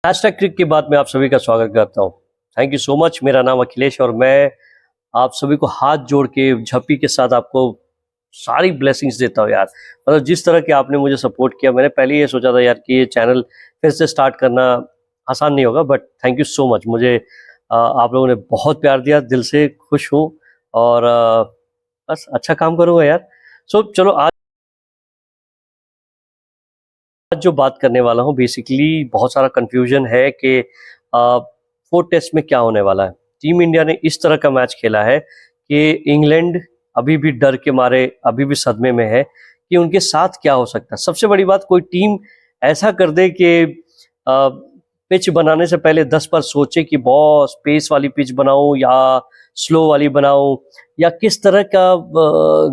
Hashtag क्रिक की बात में आप सभी का स्वागत करता हूँ। Thank you so much. मेरा नाम अखिलेश और मैं आप सभी को हाथ जोड़ के झप्पी के साथ आपको सारी ब्लेसिंग्स देता हूँ यार। मतलब जिस तरह के आपने मुझे सपोर्ट किया, मैंने पहले ये सोचा था यार कि ये चैनल फिर से स्टार्ट करना आसान नहीं होगा, but thank you so much. मुझे आप लोगों ने बहुत प्यार दिया, दिल से खुश हूँ और बस अच्छा काम करूँगा यार। चलो आज जो बात करने वाला हूँ, बेसिकली बहुत सारा कंफ्यूजन है कि 4 टेस्ट में क्या होने वाला है। टीम इंडिया ने इस तरह का मैच खेला है कि इंग्लैंड अभी भी डर के मारे, अभी भी सदमे में है कि उनके साथ क्या हो सकता है। सबसे बड़ी बात, कोई टीम ऐसा कर दे कि पिच बनाने से पहले 10 बार सोचे कि बॉस पेस वाली पिच बनाऊं या स्लो वाली बनाऊं, या किस तरह का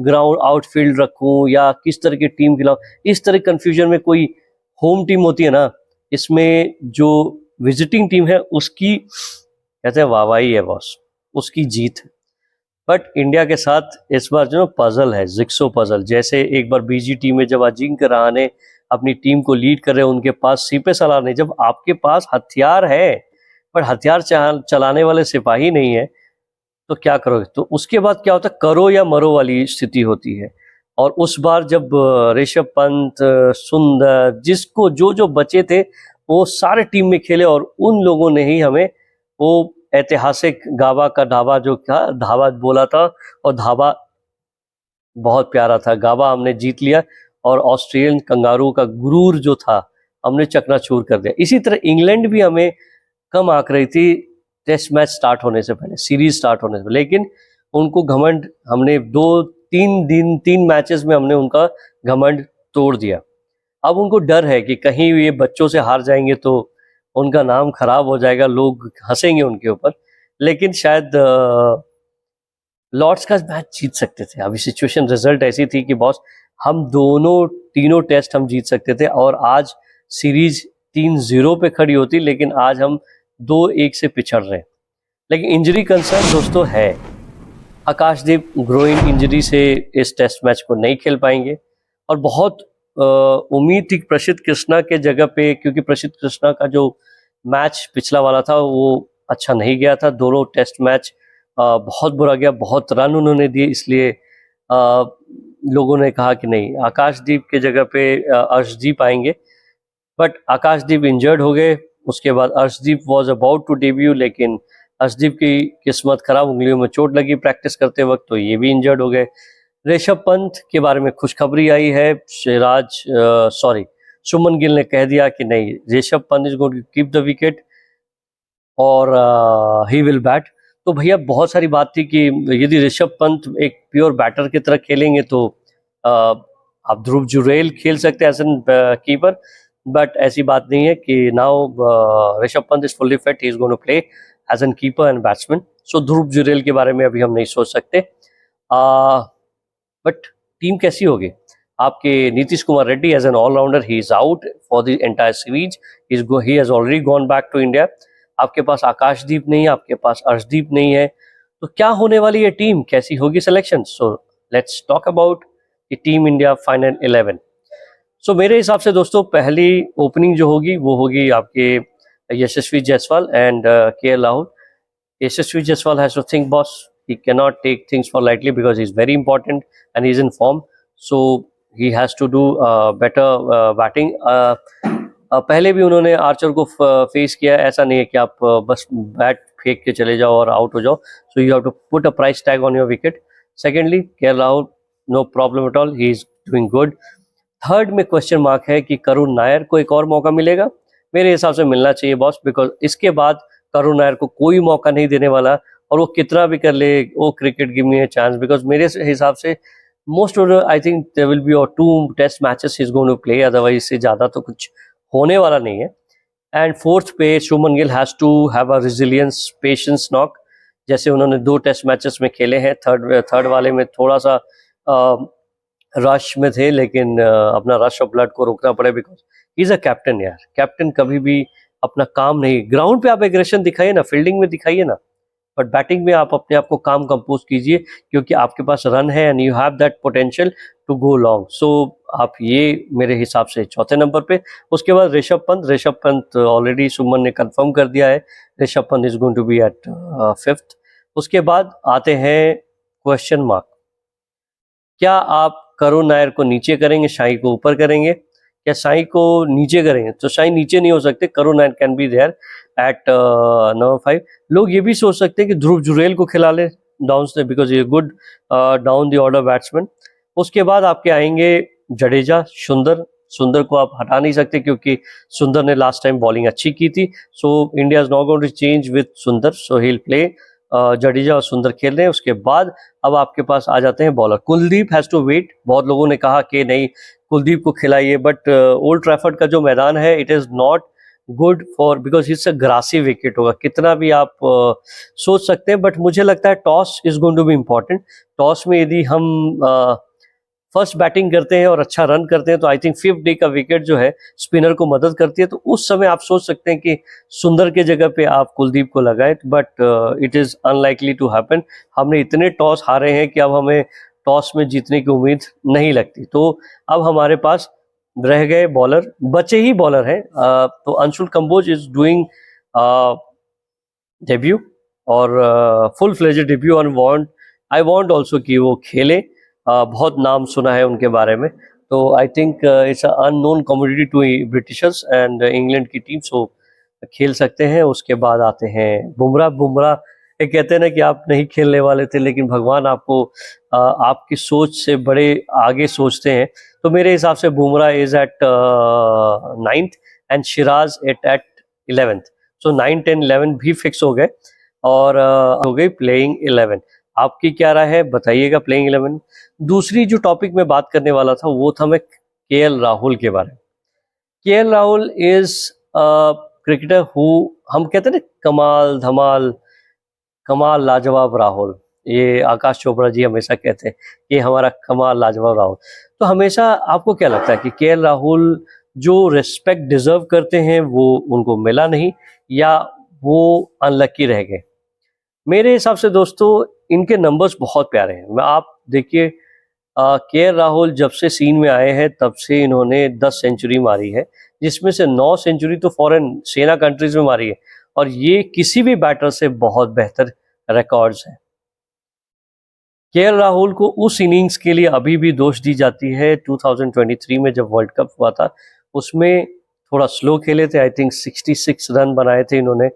ग्राउंड आउटफील्ड रखूं, या किस तरह की टीम खिलाऊं। इस तरह कंफ्यूजन में कोई होम टीम होती है ना, इसमें जो विजिटिंग टीम है उसकी कहते हैं वाहवाही है बॉस, उसकी जीत है। बट इंडिया के साथ इस बार जो पजल है, जिक्सो पजल। जैसे एक बार बीजीटी में जब अजिंक्य रहाणे अपनी टीम को लीड कर रहे हैं, उनके पास सीपे सलार नहीं। जब आपके पास हथियार है पर हथियार चलाने वाले सिपाही नहीं है तो क्या करोगे। तो उसके बाद क्या होता है, करो या मरो वाली स्थिति होती है। और उस बार जब ऋषभ पंत, सुंदर, जिसको जो जो बचे थे वो सारे टीम में खेले और उन लोगों ने ही हमें वो ऐतिहासिक गाबा का ढाबा जो था, धावा बोला था, और धाबा बहुत प्यारा था। गाबा हमने जीत लिया और ऑस्ट्रेलियन कंगारू का गुरूर जो था हमने चकनाचूर कर दिया। इसी तरह इंग्लैंड भी हमें कम आंक रही थी टेस्ट मैच स्टार्ट होने से पहले, सीरीज स्टार्ट होने से पहले, लेकिन उनको घमंड हमने 2-3 मैचेस में हमने उनका घमंड तोड़ दिया। अब उनको डर है कि कहीं ये बच्चों से हार जाएंगे तो उनका नाम खराब हो जाएगा, लोग हंसेंगे उनके ऊपर। लेकिन शायद लॉर्ड्स का मैच जीत सकते थे। अभी सिचुएशन रिजल्ट ऐसी थी कि बॉस हम तीनों टेस्ट हम जीत सकते थे और आज सीरीज 3-0 पे खड़ी होती, लेकिन आज हम 2-1 से पिछड़ रहे हैं। लेकिन इंजरी कंसर्न दोस्तों है। आकाशदीप ग्रोइंग इंजरी से इस टेस्ट मैच को नहीं खेल पाएंगे और बहुत उम्मीद थी प्रसिद्ध कृष्णा के जगह पे, क्योंकि प्रसिद्ध कृष्णा का जो मैच पिछला वाला था वो अच्छा नहीं गया था। दोनों टेस्ट मैच बहुत बुरा गया, बहुत रन उन्होंने दिए, इसलिए लोगों ने कहा कि नहीं, आकाशदीप के जगह पे अर्शदीप आएंगे। बट आकाशदीप इंजर्ड हो गए। उसके बाद Arshdeep was about to debut, लेकिन अर्शदीप की किस्मत खराब, उंगलियों में चोट लगी प्रैक्टिस करते वक्त, तो ये भी इंजर्ड हो गए। ऋषभ पंत के बारे में खुशखबरी आई है। सुमन गिल ने कह दिया कि नहीं, Rishabh Pant is going to keep the wicket और ही विल बैट। तो भैया बहुत सारी बात थी कि यदि ऋषभ पंत एक प्योर बैटर की तरह खेलेंगे तो आप ध्रुव जुरेल खेल सकते हैं एज एन कीपर, बट ऐसी बात नहीं है कि now Rishabh Pant is fully fit, he is going to play as an keeper and batsman. So Dhruv Jurel के बारे में अभी हम नहीं सोच सकते। बट टीम कैसी होगी आपके? Nitish Kumar Reddy as an allrounder, he is out for the entire series, he has already gone back to India. आपके पास आकाशदीप नहीं है, आपके पास अर्शदीप नहीं है, तो क्या होने वाली है टीम, कैसी होगी selection? So let's talk about the team India final 11। सो मेरे हिसाब से दोस्तों पहली ओपनिंग जो होगी वो होगी आपके Yashasvi Jaiswal and KL Rahul. Yashasvi Jaiswal has to think, boss. He cannot take things for lightly because he's very important and he's in form. So he has to do better batting. पहले भी उन्होंने आर्चर को फेस किया। ऐसा नहीं है कि आप बस बैट फेंक के चले जाओ और आउट हो जाओ। So you have to put a price tag on your wicket. Secondly, KL Rahul, no problem at all, he is doing good. Third में क्वेश्चन मार्क है कि करुण नायर को एक और मौका मिलेगा। मेरे हिसाब से मिलना चाहिए बॉस, बिकॉज इसके बाद करुण नायर को कोई मौका नहीं देने वाला, और वो कितना भी कर ले, वो cricket give me a chance, because मेरे हिसाब से most of I think there will be 2 test matches he is going to play, otherwise इससे ज़्यादा तो कुछ होने वाला नहीं है। एंड फोर्थ पे Shubman Gill has to have a resilience, patience knock. जैसे उन्होंने 2 टेस्ट मैचेस में खेले हैं, थर्ड वाले में थोड़ा सा रश में थे, लेकिन अपना रश ऑफ ब्लड को रोकना पड़े, because he is a captain यार। कैप्टन कभी भी अपना काम नहीं, ग्राउंड पे आप एग्रेशन दिखाइए ना, फील्डिंग में दिखाइए ना, बट बैटिंग में आप अपने आप को काम कंपोज कीजिए, क्योंकि आपके पास रन है and you have that potential to go long. So आप ये मेरे हिसाब से चौथे नंबर पे। उसके बाद ऋषभ पंत ऑलरेडी सुमन ने कंफर्म कर दिया है, Rishabh Pant is going to be at 5th। उसके बाद आते हैं क्वेश्चन मार्क। क्या आप करुण नायर को नीचे करेंगे, शाही को ऊपर करेंगे? क्या शाही को नीचे करेंगे? तो शाही नीचे नहीं हो सकते, Karun Nair can be there at number 5। लोग ये भी सोच सकते हैं कि ध्रुव जुरेल को खिला ले डाउन से, बिकॉज ये good down the order batsman. उसके बाद आपके आएंगे जडेजा, सुंदर को आप हटा नहीं सकते क्योंकि सुंदर ने लास्ट टाइम बॉलिंग अच्छी की थी। So India is not going to change with Sundar, so he will play. Jadeja और सुंदर खेल रहे हैं। उसके बाद अब आपके पास आ जाते हैं bowler. Kuldeep has to wait. बहुत लोगों ने कहा कि नहीं कुलदीप को खिलाइए, बट ओल्ड ट्रैफर्ड का जो मैदान है it is not good for, because it's a grassy wicket होगा। कितना भी आप सोच सकते हैं, बट मुझे लगता है toss is going to be important. Toss में यदि हम फर्स्ट बैटिंग करते हैं और अच्छा रन करते हैं तो आई थिंक 5th डे का विकेट जो है स्पिनर को मदद करती है। तो उस समय आप सोच सकते हैं कि सुंदर के जगह पे आप कुलदीप को लगाएं, but it is unlikely to happen. हमने इतने टॉस हारे हैं कि अब हमें टॉस में जीतने की उम्मीद नहीं लगती। तो अब हमारे पास रह गए बॉलर, बचे ही बॉलर हैं। तो Anshul Kamboj is doing debut और full fledged debut on I want also कि वो खेले। बहुत नाम सुना है उनके बारे में। तो I think it's unknown commodity to Britishers and England की टीम, सो खेल सकते हैं। उसके बाद आते हैं बुमराह। ये कहते हैं ना कि आप नहीं खेलने वाले थे, लेकिन भगवान आपको आपकी सोच से बड़े आगे सोचते हैं। तो मेरे हिसाब से Bumrah is at 9th and Siraj at 11th। So 9, 10, 11 भी फिक्स हो गए और हो गई प्लेइंग 11। आपकी क्या राय है बताइएगा प्लेइंग 11। दूसरी जो टॉपिक में बात करने वाला था वो था मैं केएल राहुल के बारे में। KL Rahul is cricketer who, हम कहते हैं ना कमाल धमाल, कमाल लाजवाब राहुल। ये आकाश चोपड़ा जी हमेशा कहते हैं कि हमारा कमाल लाजवाब राहुल। तो हमेशा आपको क्या लगता है कि केएल राहुल जो रिस्पेक्ट डिजर्व करते हैं वो उनको मिला नहीं, या वो अनलकी रह गए? मेरे हिसाब से दोस्तों इनके नंबर्स बहुत प्यारे हैं। मैं आप देखिए केएल राहुल जब से सीन में आए हैं तब से इन्होंने 10 सेंचुरी मारी है, जिसमें से 9 सेंचुरी तो फॉरेन सेना कंट्रीज में मारी है, और ये किसी भी बैटर से बहुत बेहतर रिकॉर्ड्स हैं। केएल राहुल को उस इनिंग्स के लिए अभी भी दोष दी जाती है 2023 में जब वर्ल्ड कप हुआ था, उसमें थोड़ा स्लो खेले थे। आई थिंक 66 रन बनाए थे इन्होंने,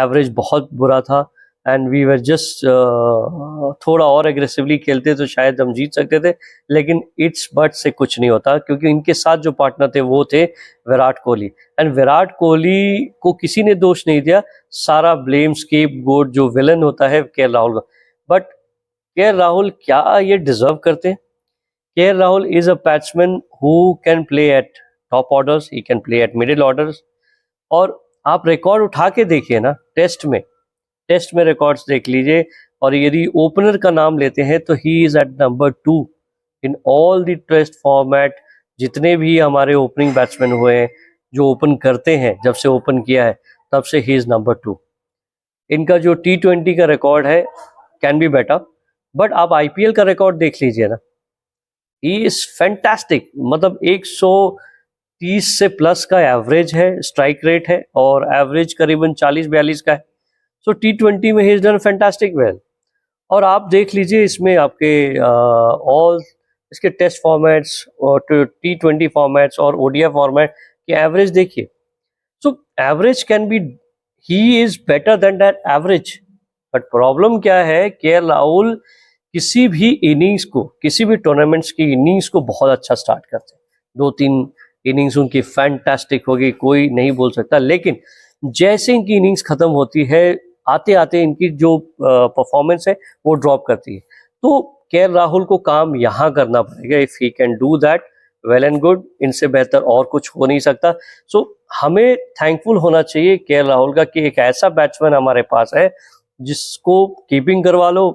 एवरेज बहुत बुरा था एंड वी वर जस्ट थोड़ा और एग्रेसिवली खेलते तो शायद हम जीत सकते थे, लेकिन इट्स बट से कुछ नहीं होता क्योंकि इनके साथ जो पार्टनर थे वो थे विराट कोहली। एंड विराट कोहली को किसी ने दोष नहीं दिया, सारा ब्लेम स्केप गोट जो विलन होता है केएल राहुल का। बट केएल राहुल क्या ये डिजर्व करते हैं? KL Rahul is a batsman who can play at top orders, he can play at middle orders. और आप रिकॉर्ड उठा के देखिए ना, टेस्ट में रिकॉर्ड्स देख लीजिए, और यदि ओपनर का नाम लेते हैं तो he is at number 2 in all the test format. जितने भी हमारे ओपनिंग बैट्समैन हुए हैं जो ओपन करते हैं, जब से ओपन किया है तब से ही इज नंबर 2। इनका जो T20 का रिकॉर्ड है कैन बी बेटर, बट आप आईपीएल का रिकॉर्ड देख लीजिए ना, ही इज फैंटास्टिक। मतलब 130 से प्लस का एवरेज है, स्ट्राइक रेट है, और एवरेज करीबन 40-42 का है। सो T20 में he is done fantastic well. और आप देख लीजिए इसमें आपके ऑल इसके टेस्ट फॉर्मेट्स और T20 फॉर्मेट्स और ओडीआई फॉर्मेट की एवरेज देखिए। So average can be, he is better than that average. But problem क्या है, केएल राहुल किसी भी इनिंग्स को, किसी भी टूर्नामेंट्स की इनिंग्स को बहुत अच्छा स्टार्ट करते हैं। 2-3 इनिंग्स उनकी फैंटास्टिक होगी, कोई नहीं बोल सकता, लेकिन जैसे इनकी इनिंग्स खत्म होती है, आते आते इनकी जो परफॉर्मेंस है वो ड्रॉप करती है। तो केएल राहुल को काम यहाँ करना पड़ेगा। If he can do that well and good, इनसे बेहतर और कुछ हो नहीं सकता। सो हमें थैंकफुल होना चाहिए केएल राहुल का कि एक ऐसा बैट्समैन हमारे पास है जिसको कीपिंग करवा लो,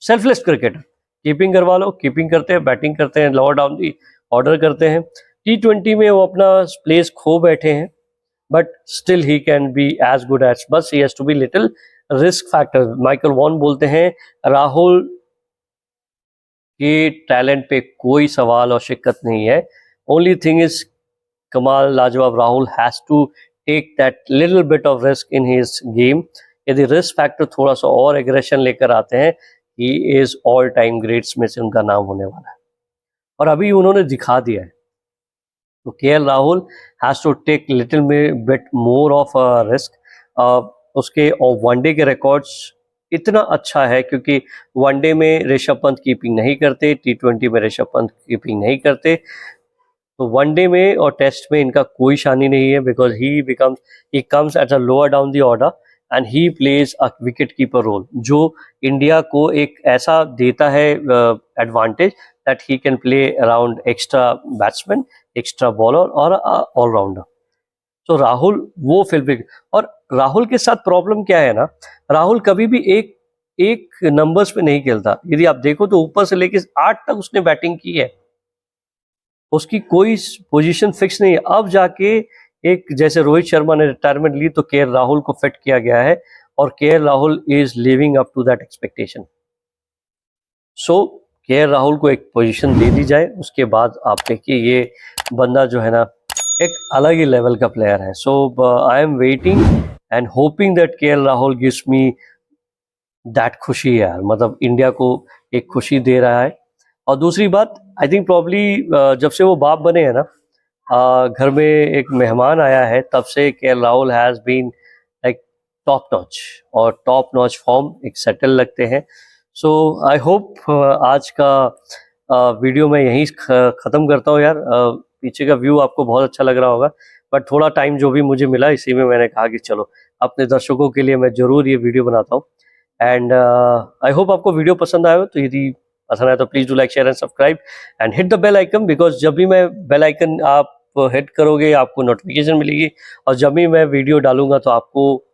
सेल्फलेस क्रिकेटर, कीपिंग करवा लो, कीपिंग करते हैं, बैटिंग करते हैं, लोअर डाउन दी ऑर्डर करते हैं। T20 में वो अपना प्लेस खो बैठे हैं, but still he can be as good as, बस he has to be little risk factor. Michael Vaughan बोलते हैं राहुल कि टैलेंट पे कोई सवाल और शिक्कत नहीं है। ओनली थिंग इज कमाल लाजवाब Rahul has to take that little bit of risk in his game. यदि रिस्क फैक्टर थोड़ा सा और एग्रेशन लेकर आते हैं, he is all time greats में से उनका नाम होने वाला है, और अभी उन्होंने दिखा दिया है। तो के Rahul has to take little bit more of risk. उसके और वनडे के रिकॉर्ड्स इतना अच्छा है, क्योंकि वनडे में ऋषभ पंत कीपिंग नहीं करते, T20 में ऋषभ पंत कीपिंग नहीं करते, तो वनडे में और टेस्ट में इनका कोई शानी नहीं है, because he comes at a lower down the order and he plays a wicket keeper role, जो इंडिया को एक ऐसा देता है advantage that he can play around extra batsman, extra bowler और ऑलराउंडर। तो राहुल वो फिल्म, और राहुल के साथ प्रॉब्लम क्या है ना, राहुल कभी भी एक एक नंबर्स पे नहीं खेलता। यदि आप देखो तो ऊपर से लेके 8 तक उसने बैटिंग की है, उसकी कोई पोजीशन फिक्स नहीं है। अब जाके एक जैसे रोहित शर्मा ने रिटायरमेंट ली तो के राहुल को फिट किया गया है, और K Rahul is living up to that expectation. So K Rahul को एक पोजीशन दे दी जाए, उसके बाद आप देखिए ये बंदा जो है ना एक अलग ही लेवल का प्लेयर है। So I am waiting and hoping that K Rahul gives me that खुशी यार, मतलब इंडिया को एक खुशी दे रहा है। और दूसरी बात, आई थिंक प्रॉब्ली जब से वो बाप बने हैं ना, घर में एक मेहमान आया है, तब से के Rahul has been like top notch, और टॉप नॉच फॉर्म एक सेटल लगते हैं। सो आई होप आज का वीडियो मैं यहीं ख़त्म करता हूँ यार। पीछे का व्यू आपको बहुत अच्छा लग रहा होगा, बट थोड़ा टाइम जो भी मुझे मिला इसी में मैंने कहा कि चलो अपने दर्शकों के लिए मैं ज़रूर ये वीडियो बनाता हूँ। एंड आई होप आपको वीडियो पसंद आया हो, तो यदि पसंद आया तो please do like share and subscribe and hit the bell icon, because जब भी मैं बेल आइकन आप हिट करोगे आपको नोटिफिकेशन मिलेगी, और जब भी मैं वीडियो डालूंगा तो आपको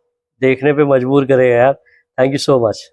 देखने पे मजबूर करेगा यार। Thank you so much.